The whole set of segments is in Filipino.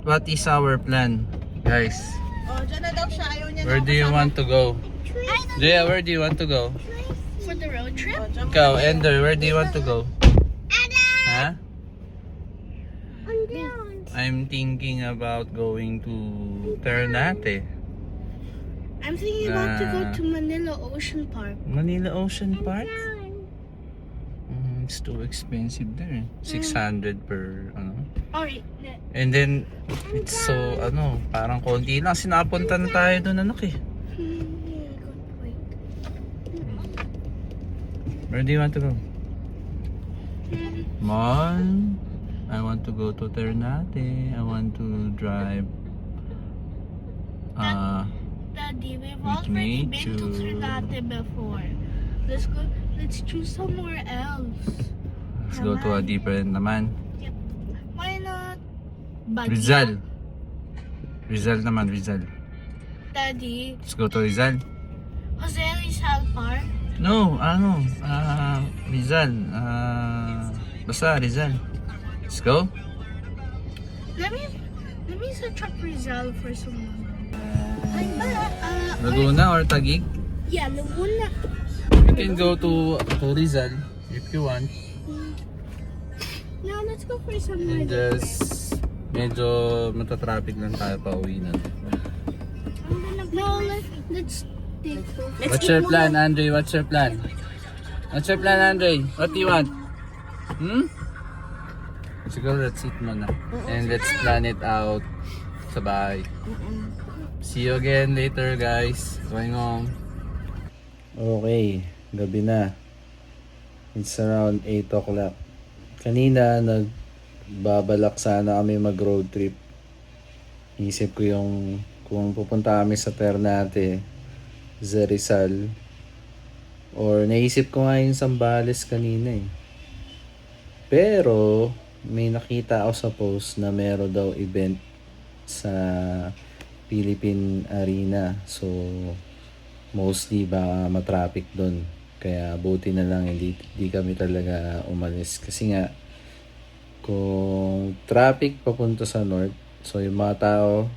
what is our plan, guys? Oh, dyan na daw siya. Ayaw niya Where na do you kasama. want to go? Jaya, where do you want to go? For the road trip? Oh, dyan Ikaw, muna. Ender, where do you want to go? Ha? I'm thinking about going to Ternate. I'm thinking about to go to Manila Ocean Park. Manila Ocean Park? It's too expensive there. 600 per ano. Alright. And then it's so parang konti lang sinapunta na tayo doon eh. Where do you want to go? Mall. I want to go to Ternate. I want to drive Daddy, we've With already been to nature. Ternate before. Let's choose somewhere else. Let's go to a different naman. Why not Baguio? Rizal. Rizal naman, Rizal. Daddy, Let's go to Rizal. Jose Rizal Park? No, Rizal. Basta Rizal. Let's go. Let me search up Rizal for someone. Laguna or Taguig? Yeah, Laguna. You can go to Rizal if you want. No, let's go for somewhere. And just medyo matatraffic lang tayo pa uwi na. No, let's take What's your plan, Andre? What's your plan? What's your plan, Andre? What do you want? Siguro let's eat muna. And let's plan it out. Sabay. See you again later, guys. Going home. Okay, gabi na. It's around 8 o'clock. Kanina nagbabalak sana kami mag road trip. Isip ko yung kung pupunta kami sa Ternate, sa Rizal, or naisip ko nga yung Zambales kanina eh. Pero may nakita ako sa post na meron daw event sa Philippine Arena. So mostly baka matraffic doon. Kaya buti na lang hindi kami talaga umalis. Kasi nga kung traffic papunta sa north, so yung mga tao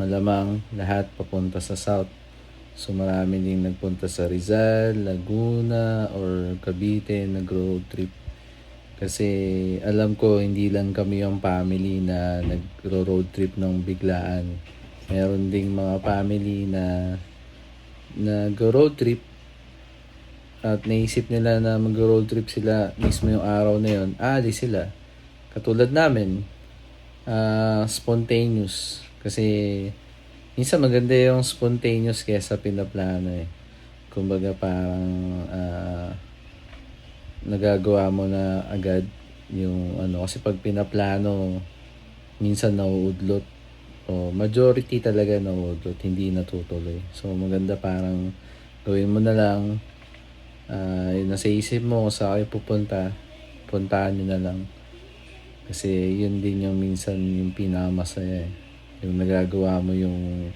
malamang lahat papunta sa south. So marami ding nagpunta sa Rizal, Laguna, or Cavite nag-road trip. Kasi alam ko hindi lang kami yung family na nag-road trip ng biglaan. Meron ding mga family na nag-road trip at naisip nila na mag-road trip sila mismo yung araw na yun. Alis sila. Katulad namin, spontaneous. Kasi minsan maganda yung spontaneous kaysa pinaplano eh. Kumbaga parang nagagawa mo na agad yung kasi pag pinaplano minsan nauudlot o majority talaga nauudlot, hindi natutuloy. So maganda parang gawin mo na lang yung nasa isip mo kung saan kayo pupunta, puntahan nyo na lang kasi yun din yung minsan yung pinakamasaya eh. Yung nagagawa mo yung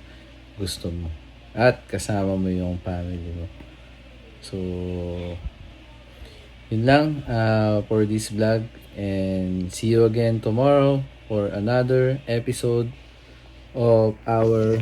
gusto mo at kasama mo yung family mo. So yun lang for this vlog, and see you again tomorrow for another episode of our